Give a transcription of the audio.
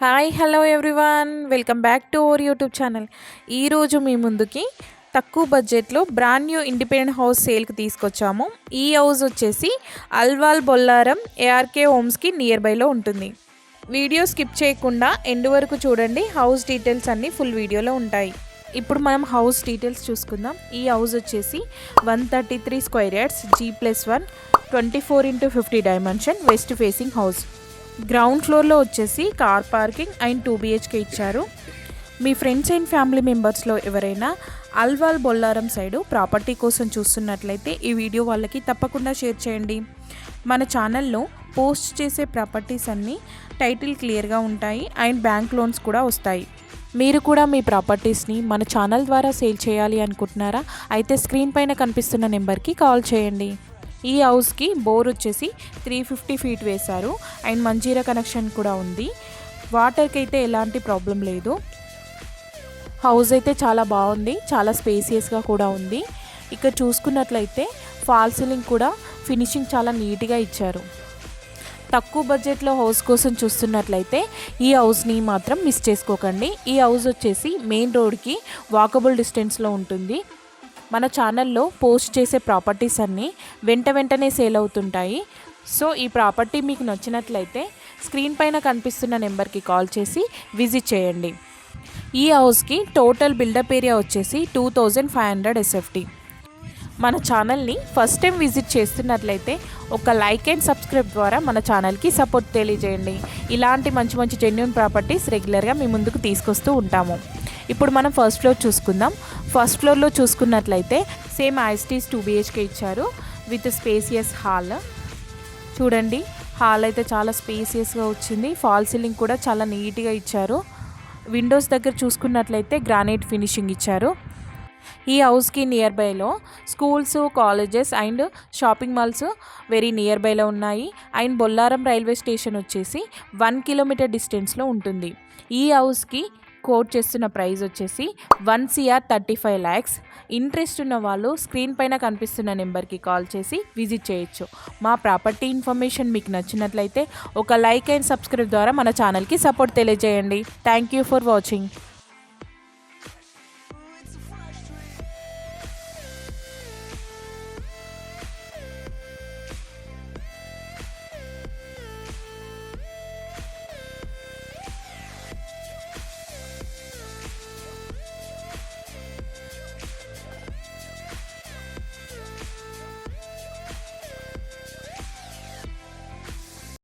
Hi hello everyone, welcome back to our YouTube channel. ఈరోజు మీ ముందుకి తక్కువ బడ్జెట్లో బ్రాండ్ న్యూ ఇండిపెండెంట్ హౌస్ సేల్కి తీసుకొచ్చాము. ఈ హౌస్ వచ్చేసి అల్వాల్ బొల్లారం ఏఆర్కే హోమ్స్కి నియర్ బైలో ఉంటుంది. వీడియో స్కిప్ చేయకుండా ఎండ్ వరకు చూడండి. హౌస్ డీటెయిల్స్ అన్నీ ఫుల్ వీడియోలో ఉంటాయి. ఇప్పుడు మనం హౌస్ డీటెయిల్స్ చూసుకుందాం. ఈ హౌస్ వచ్చేసి 133 square yards, G+1, 24x50 dimension, west facing house. Ground ఫ్లోర్లో వచ్చేసి కార్ పార్కింగ్ అండ్ 2 BHK ఇచ్చారు. మీ ఫ్రెండ్స్ అండ్ ఫ్యామిలీ మెంబర్స్లో ఎవరైనా అల్వాల్ బొల్లారం సైడు ప్రాపర్టీ కోసం చూస్తున్నట్లయితే ఈ వీడియో వాళ్ళకి తప్పకుండా షేర్ చేయండి. మన ఛానల్లో పోస్ట్ చేసే ప్రాపర్టీస్ అన్నీ టైటిల్ క్లియర్గా ఉంటాయి అండ్ బ్యాంక్ లోన్స్ కూడా వస్తాయి. మీరు కూడా మీ ప్రాపర్టీస్ని మన ఛానల్ ద్వారా సేల్ చేయాలి అనుకుంటున్నారా? అయితే స్క్రీన్ పైన కనిపిస్తున్న నెంబర్కి కాల్ చేయండి. ఈ హౌస్కి బోర్ వచ్చేసి 350 ఫీట్ వేశారు అండ్ మంజీరా కనెక్షన్ కూడా ఉంది. వాటర్కి అయితే ఎలాంటి ప్రాబ్లం లేదు. హౌస్ అయితే చాలా బాగుంది, చాలా స్పేసియస్గా కూడా ఉంది. ఇక్కడ చూసుకున్నట్లయితే ఫాల్ సీలింగ్ కూడా ఫినిషింగ్ చాలా నీట్గా ఇచ్చారు. తక్కువ బడ్జెట్లో హౌస్ కోసం చూస్తున్నట్లయితే ఈ హౌస్ని మాత్రం మిస్ చేసుకోకండి. ఈ హౌస్ వచ్చేసి మెయిన్ రోడ్కి వాకబుల్ డిస్టెన్స్లో ఉంటుంది. మన ఛానల్లో పోస్ట్ చేసే ప్రాపర్టీస్ అన్నీ వెంటనే సేల్ అవుతుంటాయి. సో ఈ ప్రాపర్టీ మీకు నచ్చినట్లయితే స్క్రీన్ పైన కనిపిస్తున్న నెంబర్కి కాల్ చేసి విజిట్ చేయండి. ఈ హౌస్కి టోటల్ బిల్డప్ ఏరియా వచ్చేసి 2500 SFT. మన ఛానల్ని ఫస్ట్ టైం విజిట్ చేస్తున్నట్లయితే ఒక లైక్ అండ్ సబ్స్క్రైబ్ ద్వారా మన ఛానల్కి సపోర్ట్ తెలియజేయండి. ఇలాంటి మంచి జెన్యూన్ ప్రాపర్టీస్ రెగ్యులర్గా మీ ముందుకు తీసుకొస్తూ ఉంటాము. ఇప్పుడు మనం ఫస్ట్ ఫ్లోర్ చూసుకుందాం. ఫస్ట్ ఫ్లోర్లో చూసుకున్నట్లయితే సేమ్ ఐస్టీస్ 2 BHK ఇచ్చారు విత్ స్పేసియస్ హాల్. చూడండి, హాల్ అయితే చాలా స్పేసియస్గా వచ్చింది. ఫాల్ సీలింగ్ కూడా చాలా నీట్గా ఇచ్చారు. విండోస్ దగ్గర చూసుకున్నట్లయితే గ్రానైట్ ఫినిషింగ్ ఇచ్చారు. ఈ హౌస్కి నియర్ బైలో schools, colleges and shopping malls very near బైలో ఉన్నాయి. అండ్ బొల్లారం రైల్వే స్టేషన్ వచ్చేసి 1 కిలోమీటర్ డిస్టెన్స్లో ఉంటుంది. ఈ హౌస్కి కోట్ చేస్తున్న ప్రైస్ వచ్చేసి 1,35 lakhs. ఇంట్రెస్ట్ ఉన్న వాళ్ళు స్క్రీన్ పైన కనిపిస్తున్న నెంబర్కి కాల్ చేసి విజిట్ చేయొచ్చు. మా ప్రాపర్టీ ఇన్ఫర్మేషన్ మీకు నచ్చినట్లయితే ఒక లైక్ అండ్ సబ్స్క్రైబ్ ద్వారా మన ఛానల్కి సపోర్ట్ తెలియజేయండి. Thank you for watching.